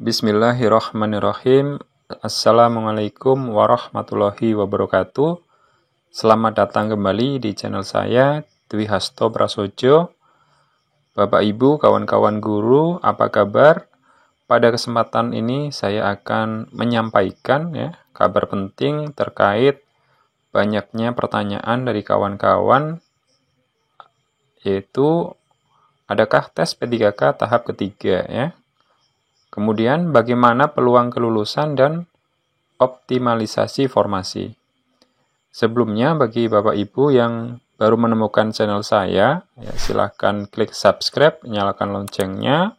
Bismillahirrahmanirrahim. Assalamualaikum warahmatullahi wabarakatuh. Selamat datang kembali di channel saya, Dwi Hasto Prasojo. Bapak Ibu, kawan-kawan guru, apa kabar? Pada kesempatan ini saya akan menyampaikan kabar penting terkait banyaknya pertanyaan dari kawan-kawan, yaitu adakah tes P3K tahap ketiga ya? Kemudian bagaimana peluang kelulusan dan optimalisasi formasi. Sebelumnya bagi Bapak Ibu yang baru menemukan channel saya, silahkan klik subscribe, nyalakan loncengnya,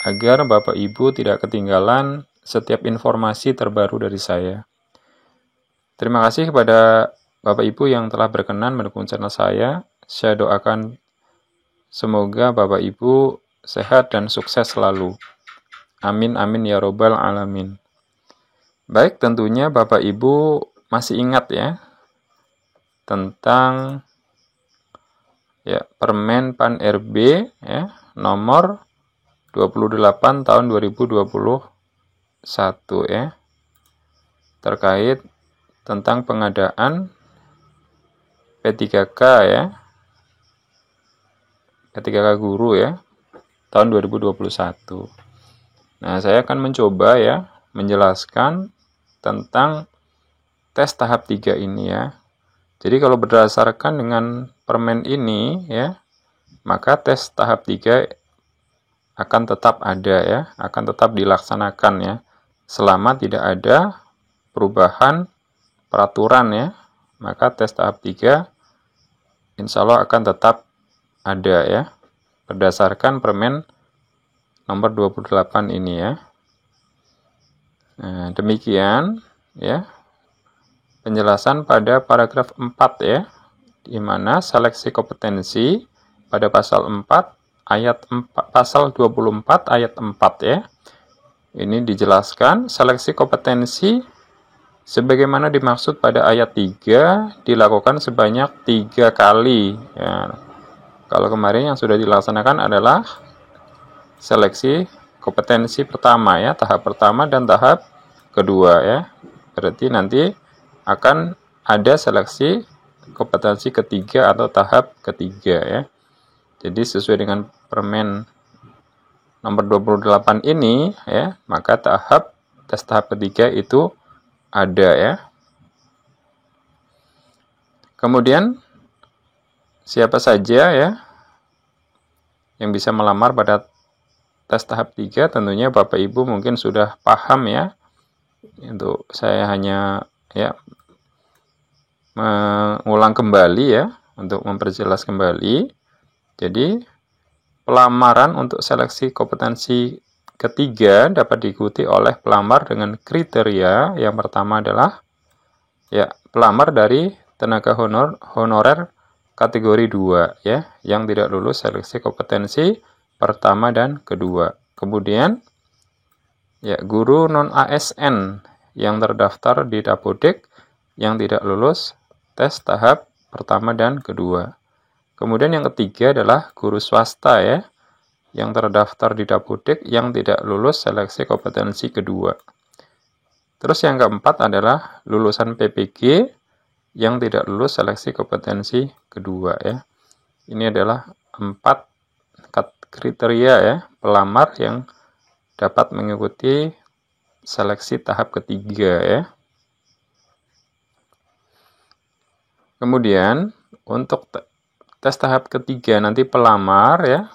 agar Bapak Ibu tidak ketinggalan setiap informasi terbaru dari saya. Terima kasih kepada Bapak Ibu yang telah berkenan mendukung channel saya. Saya doakan semoga Bapak Ibu sehat dan sukses selalu. Amin, amin, ya robbal alamin. Baik, tentunya Bapak Ibu masih ingat ya, tentang Permen Pan RB nomor 28 tahun 2021 terkait tentang pengadaan P3K P3K guru tahun 2021. Nah, saya akan mencoba menjelaskan tentang tes tahap 3 ini ya. Jadi kalau berdasarkan dengan permen ini maka tes tahap 3 akan tetap ada akan tetap dilaksanakan selama tidak ada perubahan peraturan maka tes tahap 3 insya Allah akan tetap ada berdasarkan permen nomor 28 ini Nah, demikian penjelasan pada paragraf 4 di mana seleksi kompetensi pada pasal 4 ayat 4 pasal 24 ayat 4 Ini dijelaskan seleksi kompetensi sebagaimana dimaksud pada ayat 3 dilakukan sebanyak 3 kali Kalau kemarin yang sudah dilaksanakan adalah seleksi kompetensi pertama tahap pertama dan tahap kedua Berarti nanti akan ada seleksi kompetensi ketiga atau tahap ketiga Jadi sesuai dengan permen nomor 28 ini maka tes tahap ketiga itu ada Kemudian siapa saja yang bisa melamar pada tes tahap 3, tentunya Bapak Ibu mungkin sudah paham Untuk saya hanya mengulang kembali untuk memperjelas kembali. Jadi pelamaran untuk seleksi kompetensi ketiga dapat diikuti oleh pelamar dengan kriteria yang pertama adalah pelamar dari tenaga honorer kategori 2 yang tidak lulus seleksi kompetensi pertama dan kedua. Kemudian guru non ASN yang terdaftar di Dapodik yang tidak lulus tes tahap pertama dan kedua. Kemudian yang ketiga adalah guru swasta yang terdaftar di Dapodik yang tidak lulus seleksi kompetensi kedua. Terus yang keempat adalah lulusan PPG yang tidak lulus seleksi kompetensi kedua Ini adalah 4 kriteria pelamar yang dapat mengikuti seleksi tahap ketiga Kemudian untuk tes tahap ketiga nanti pelamar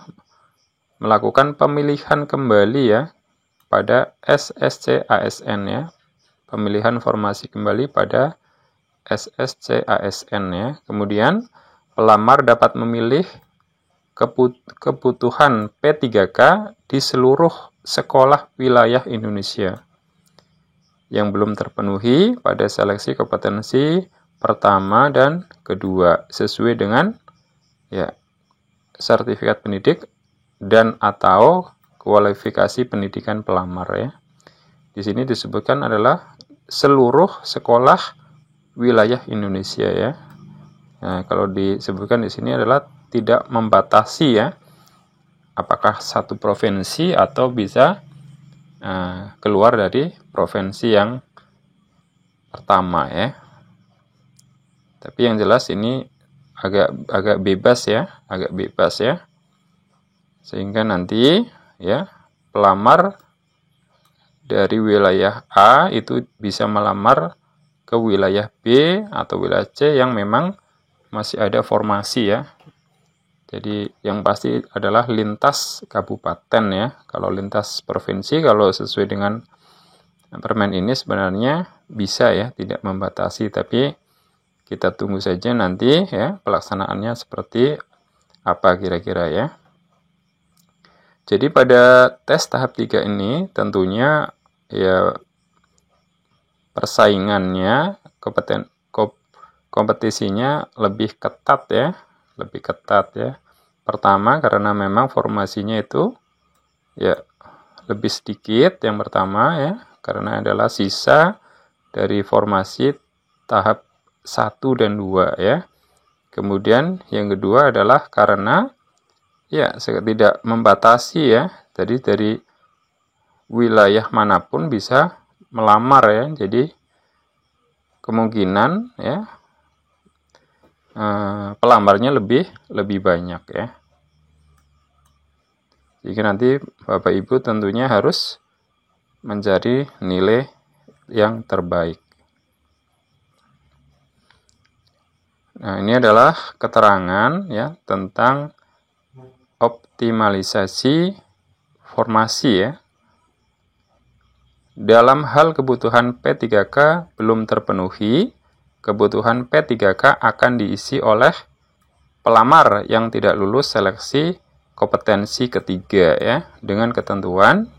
melakukan pemilihan kembali pada SSC ASN pemilihan formasi kembali pada SSC ASN Kemudian pelamar dapat memilih kebutuhan P3K di seluruh sekolah wilayah Indonesia yang belum terpenuhi pada seleksi kompetensi pertama dan kedua sesuai dengan sertifikat pendidik dan atau kualifikasi pendidikan pelamar Di sini disebutkan adalah seluruh sekolah wilayah Indonesia Nah, kalau disebutkan di sini adalah tidak membatasi apakah satu provinsi atau bisa keluar dari provinsi yang pertama ya. Tapi yang jelas ini agak bebas ya, sehingga nanti ya pelamar dari wilayah A itu bisa melamar ke wilayah B atau wilayah C yang memang masih ada formasi ya. Jadi yang pasti adalah lintas kabupaten ya. Kalau lintas provinsi, kalau sesuai dengan permen ini sebenarnya bisa ya, tidak membatasi, tapi kita tunggu saja nanti ya pelaksanaannya seperti apa kira-kira ya. Jadi pada tes tahap 3 ini tentunya ya persaingannya, kompetisinya lebih ketat ya. Pertama karena memang formasinya itu ya lebih sedikit yang pertama ya, karena adalah sisa dari formasi tahap 1 dan 2 ya. Kemudian yang kedua adalah karena ya tidak membatasi ya. Jadi dari wilayah manapun bisa melamar ya. Jadi kemungkinan ya pelamarnya lebih banyak ya. Jadi nanti Bapak Ibu tentunya harus mencari nilai yang terbaik. Nah, ini adalah keterangan ya tentang optimalisasi formasi ya. Dalam hal kebutuhan P3K belum terpenuhi, kebutuhan P3K akan diisi oleh pelamar yang tidak lulus seleksi kompetensi ketiga ya, dengan ketentuan.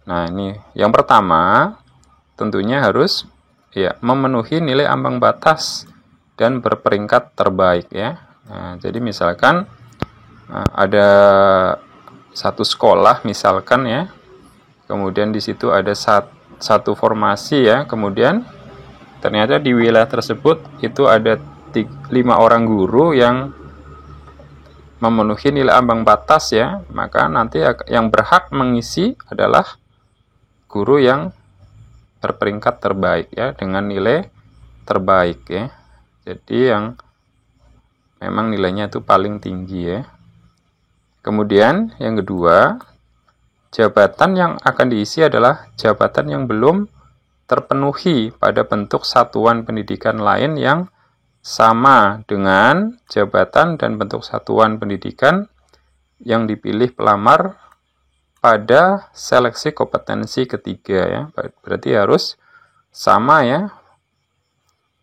Nah, ini yang pertama tentunya harus ya memenuhi nilai ambang batas dan berperingkat terbaik ya. Nah, jadi misalkan ada satu sekolah misalkan ya, kemudian di situ ada satu formasi ya, kemudian ternyata di wilayah tersebut itu ada 5 orang guru yang memenuhi nilai ambang batas ya, maka nanti yang berhak mengisi adalah guru yang berperingkat terbaik ya, dengan nilai terbaik ya. Jadi yang memang nilainya itu paling tinggi ya. Kemudian yang kedua, jabatan yang akan diisi adalah jabatan yang belum terpenuhi pada bentuk satuan pendidikan lain yang sama dengan jabatan dan bentuk satuan pendidikan yang dipilih pelamar pada seleksi kompetensi ketiga ya. Berarti harus sama ya,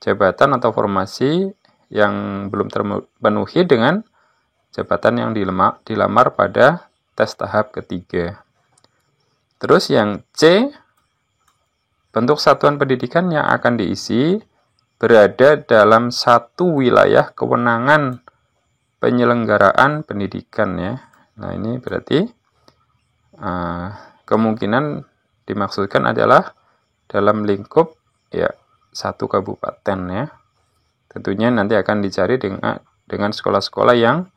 jabatan atau formasi yang belum terpenuhi dengan jabatan yang dilamar pada tes tahap ketiga. Terus yang C, bentuk satuan pendidikan yang akan diisi berada dalam satu wilayah kewenangan penyelenggaraan pendidikan ya. Nah, ini berarti kemungkinan dimaksudkan adalah dalam lingkup ya satu kabupaten ya. Tentunya nanti akan dicari dengan sekolah-sekolah yang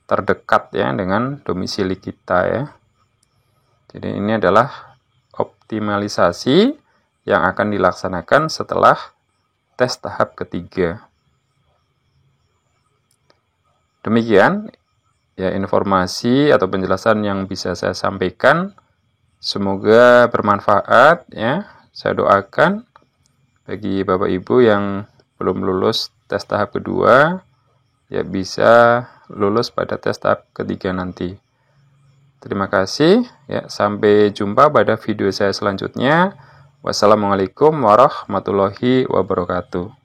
terdekat ya dengan domisili kita ya. Jadi ini adalah optimalisasi yang akan dilaksanakan setelah tes tahap ketiga. Demikian ya informasi atau penjelasan yang bisa saya sampaikan. Semoga bermanfaat ya. Saya doakan bagi Bapak Ibu yang belum lulus tes tahap kedua ya bisa lulus pada tes tahap ketiga nanti. Terima kasih ya, sampai jumpa pada video saya selanjutnya. Wassalamualaikum warahmatullahi wabarakatuh.